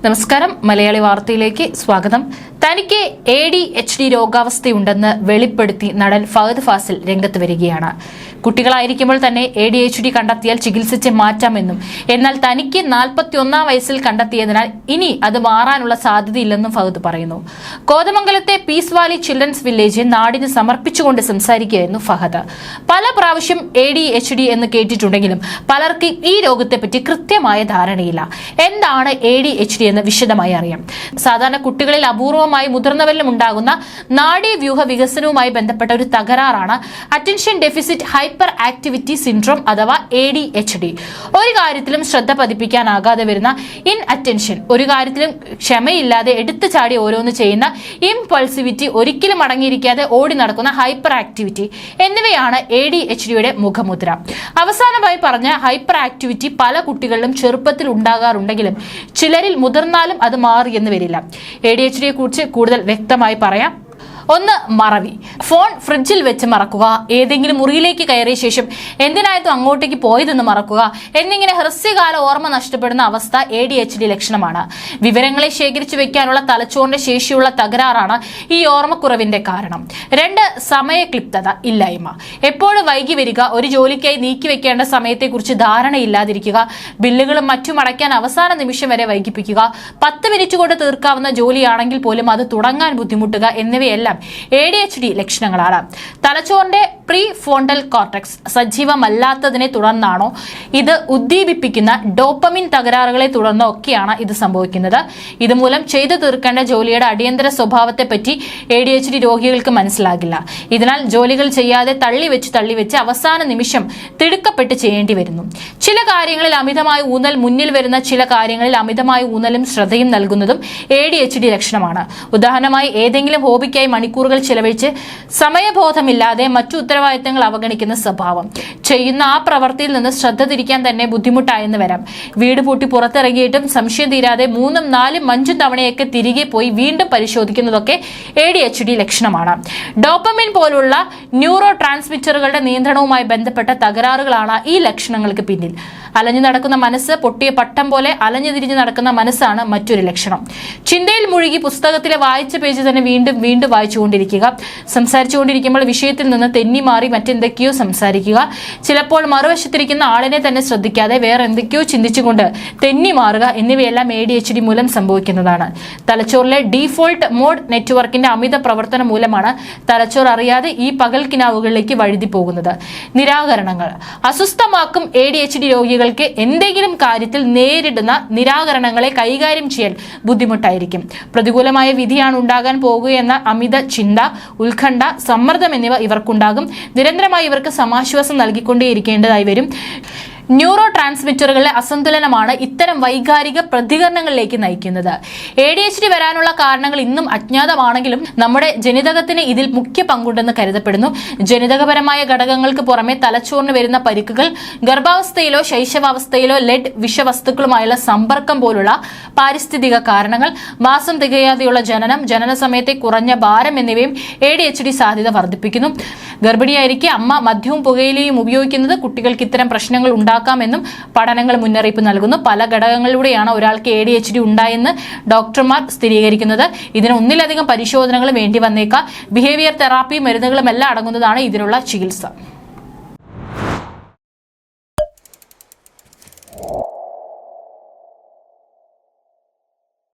നമസ്കാരം, മലയാളി വാർത്തയിലേക്ക് സ്വാഗതം. തനിക്ക് ADHD രോഗാവസ്ഥയുണ്ടെന്ന് വെളിപ്പെടുത്തി നടൻ ഫഹദ് ഫാസിൽ രംഗത്ത് വരികയാണ്. കുട്ടികളായിരിക്കുമ്പോൾ തന്നെ ADHD കണ്ടെത്തിയാൽ ചികിത്സിച്ച് മാറ്റാമെന്നും എന്നാൽ തനിക്ക് 41 വയസ്സിൽ കണ്ടെത്തിയതിനാൽ ഇനി അത് മാറാനുള്ള സാധ്യതയില്ലെന്നും ഫഹദ് പറയുന്നു. കോതമംഗലത്തെ പീസ് വാലി ചിൽഡ്രൻസ് വില്ലേജ് നാടിന് സമർപ്പിച്ചുകൊണ്ട് സംസാരിക്കുകയായിരുന്നു ഫഹദ്. പല പ്രാവശ്യം ADHD എന്ന് കേട്ടിട്ടുണ്ടെങ്കിലും പലർക്കും ഈ രോഗത്തെപ്പറ്റി കൃത്യമായ ധാരണയില്ല. എന്താണ് ADHD എന്ന് വിശദമായി അറിയാം. സാധാരണ കുട്ടികളിൽ അപൂർവമായി മുതിർന്നവരിലും ഉണ്ടാകുന്ന നാഡീവ്യൂഹ വികസനവുമായി ബന്ധപ്പെട്ട ഒരു തകരാറാണ് attention deficit hyperactivity syndrome അഥവാ ADHD. ഒരു കാര്യത്തിലും ശ്രദ്ധ പതിപ്പിക്കാനാകാതെ വരുന്ന ഇൻ അറ്റൻഷൻ, ഒരു കാര്യത്തിലും ക്ഷമയില്ലാതെ എടുത്തു ചാടി ഓരോന്ന് ചെയ്യുന്ന ഇംപൾസിവിറ്റി, ഒരിക്കലും അടങ്ങിയിരിക്കാതെ ഓടി നടക്കുന്ന ഹൈപ്പർ ആക്ടിവിറ്റി എന്നിവയാണ് ADHDയുടെ മുഖമുദ്ര. അവസാനമായി പറഞ്ഞ ഹൈപ്പർ ആക്ടിവിറ്റി പല കുട്ടികളിലും ചെറുപ്പത്തിൽ ഉണ്ടാകാറുണ്ടെങ്കിലും ചിലരിൽ മുതിർന്നാലും അത് മാറിയെന്ന് വരില്ല. ADHDയെ കുറിച്ച് കൂടുതൽ വ്യക്തമായി പറയാം. 1. മറവി. ഫോൺ ഫ്രിഡ്ജിൽ വെച്ച് മറക്കുക, ഏതെങ്കിലും മുറിയിലേക്ക് കയറിയ ശേഷം എന്തിനായിട്ടും അങ്ങോട്ടേക്ക് പോയതെന്ന് മറക്കുക എന്നിങ്ങനെ ഹ്രസ്വകാല ഓർമ്മ നഷ്ടപ്പെടുന്ന അവസ്ഥ ADHD ലക്ഷണമാണ്. വിവരങ്ങളെ ശേഖരിച്ചു വെക്കാനുള്ള തലച്ചോറിന്റെ ശേഷിയുള്ള തകരാറാണ് ഈ ഓർമ്മക്കുറവിന്റെ കാരണം. 2. സമയക്ലിപ്തത ഇല്ലായ്മ. എപ്പോഴും വൈകി വരിക, ഒരു ജോലിക്കായി നീക്കി വെക്കേണ്ട സമയത്തെക്കുറിച്ച് ധാരണയില്ലാതിരിക്കുക, ബില്ലുകളും മറ്റും അടയ്ക്കാൻ അവസാന നിമിഷം വരെ വൈകിപ്പിക്കുക, 10 മിനിറ്റ് കൊണ്ട് തീർക്കാവുന്ന ജോലിയാണെങ്കിൽ പോലും അത് തുടങ്ങാൻ ബുദ്ധിമുട്ടുക എന്നിവയെല്ലാം ADHD ലക്ഷണങ്ങളാണ്. തലച്ചോറിന്റെ പ്രീ ഫ്രോണ്ടൽ കോർട്ടക്സ് സജീവമല്ലാത്തതിനെ തുടർന്നാണോ, ഇത് ഉദ്ദീപിപ്പിക്കുന്ന ഡോപ്പമിൻ തകരാറുകളെ തുടർന്നോ ഒക്കെയാണ് ഇത് സംഭവിക്കുന്നത്. ഇതുമൂലം ചെയ്തു തീർക്കേണ്ട ജോലിയുടെ അടിയന്തര സ്വഭാവത്തെപ്പറ്റി ADHD രോഗികൾക്ക് മനസ്സിലാകില്ല. ഇതിനാൽ ജോലികൾ ചെയ്യാതെ തള്ളിവെച്ച് അവസാന നിമിഷം തിടുക്കപ്പെട്ട് ചെയ്യേണ്ടി വരുന്നു. ചില കാര്യങ്ങളിൽ അമിതമായ ഊന്നൽ, മുന്നിൽ വരുന്ന ചില കാര്യങ്ങളിൽ അമിതമായ ഊന്നലും ശ്രദ്ധയും നൽകുന്നതും ADHD ലക്ഷണമാണ്. ഉദാഹരണമായി, ഏതെങ്കിലും ഹോബിക്കായി മണിക്കൂറുകൾ ചിലവഴിച്ച് സമയബോധമില്ലാതെ മറ്റു ഉത്തരവാദിത്തങ്ങൾ അവഗണിക്കുന്ന സ്വഭാവം, ചെയ്യുന്ന ആ പ്രവൃത്തിയിൽ നിന്ന് ശ്രദ്ധ തിരിക്കാൻ തന്നെ ബുദ്ധിമുട്ടായെന്ന് വരാം. വീട് പൂട്ടി പുറത്തിറങ്ങിയിട്ടും സംശയം തീരാതെ 3, 4, 5 തവണയൊക്കെ തിരികെ പോയി വീണ്ടും പരിശോധിക്കുന്നതൊക്കെ ADHD ലക്ഷണമാണ്. ഡോപ്പമിൻ പോലുള്ള ന്യൂറോ ട്രാൻസ്മിറ്ററുകളുടെ നിയന്ത്രണവുമായി ബന്ധപ്പെട്ട തകരാറുകളാണ് ഈ ലക്ഷണങ്ങൾക്ക് പിന്നിൽ. അലഞ്ഞു നടക്കുന്ന മനസ്സ്, പൊട്ടിയ പട്ടം പോലെ അലഞ്ഞു തിരിഞ്ഞു നടക്കുന്ന മനസ്സാണ് മറ്റൊരു ലക്ഷണം. ചിന്തയിൽ മുഴുകി പുസ്തകത്തിലെ വായിച്ച പേജ് തന്നെ വീണ്ടും വീണ്ടും വായിച്ചുകൊണ്ടിരിക്കുക, സംസാരിച്ചുകൊണ്ടിരിക്കുമ്പോൾ വിഷയത്തിൽ നിന്ന് തെന്നി മാറി മറ്റെന്തൊക്കെയോ സംസാരിക്കുക, ചിലപ്പോൾ മറുവശത്തിരിക്കുന്ന ആളിനെ തന്നെ ശ്രദ്ധിക്കാതെ വേറെ എന്തൊക്കെയോ ചിന്തിച്ചുകൊണ്ട് തെന്നി മാറുക എന്നിവയെല്ലാം ADHD മൂലം സംഭവിക്കുന്നതാണ്. തലച്ചോറിലെ ഡീഫോൾട്ട് മോഡ് നെറ്റ്വർക്കിന്റെ അമിത പ്രവർത്തനം മൂലമാണ് തലച്ചോർ അറിയാതെ ഈ പകൽക്കിനാവുകളിലേക്ക് വഴുതി പോകുന്നത്. നിരാകരണങ്ങൾ അസ്വസ്ഥമാക്കും. ADHD രോഗികൾക്ക് എന്തെങ്കിലും കാര്യത്തിൽ നേരിടുന്ന നിരാകരണങ്ങളെ കൈകാര്യം ചെയ്യാൻ ബുദ്ധിമുട്ടായിരിക്കും. പ്രതികൂലമായ വിധിയാണ് ഉണ്ടാകാൻ പോകുകയെന്ന അമിത ചിന്ത, ഉത്കണ്ഠ, സമ്മർദ്ദം എന്നിവ ഇവർക്കുണ്ടാകും. നിരന്തരമായി ഇവർക്ക് സമാശ്വാസം നൽകിക്കൊണ്ടേയിരിക്കേണ്ടതായി വരും. ന്യൂറോ ട്രാൻസ്മിറ്ററുകളിലെ അസന്തുലനമാണ് ഇത്തരം വൈകാരിക പ്രതികരണങ്ങളിലേക്ക് നയിക്കുന്നത്. ADHD വരാനുള്ള കാരണങ്ങൾ ഇന്നും അജ്ഞാതമാണെങ്കിലും നമ്മുടെ ജനിതകത്തിന് ഇതിൽ മുഖ്യ പങ്കുണ്ടെന്ന് കരുതപ്പെടുന്നു. ജനിതകപരമായ ഘടകങ്ങൾക്ക് പുറമെ തലച്ചോറിന് വരുന്ന പരിക്കുകൾ, ഗർഭാവസ്ഥയിലോ ശൈശവാവസ്ഥയിലോ ലെഡ് വിഷവസ്തുക്കളുമായുള്ള സമ്പർക്കം പോലുള്ള പാരിസ്ഥിതിക കാരണങ്ങൾ, മാസം തികയാതെയുള്ള ജനനം, ജനന സമയത്തെ കുറഞ്ഞ ഭാരം എന്നിവയും ADHD സാധ്യത വർദ്ധിപ്പിക്കുന്നു. ഗർഭിണിയായിരിക്കെ അമ്മ മദ്യവും പുകയിലയും ഉപയോഗിക്കുന്നത് കുട്ടികൾക്ക് ഇത്തരം പ്രശ്നങ്ങൾ ഉണ്ടാക്കാമെന്നും പഠനങ്ങൾ മുന്നറിയിപ്പ് നൽകുന്നു. പല ഘടകങ്ങളിലൂടെയാണ് ഒരാൾക്ക് ADHD ഉണ്ടായെന്ന് ഡോക്ടർമാർ സ്ഥിരീകരിക്കുന്നത്. ഇതിന് ഒന്നിലധികം പരിശോധനകൾ വേണ്ടി വന്നേക്കാം. ബിഹേവിയർ തെറാപ്പി, മരുന്നുകളും എല്ലാം അടങ്ങുന്നതാണ് ഇതിനുള്ള ചികിത്സ.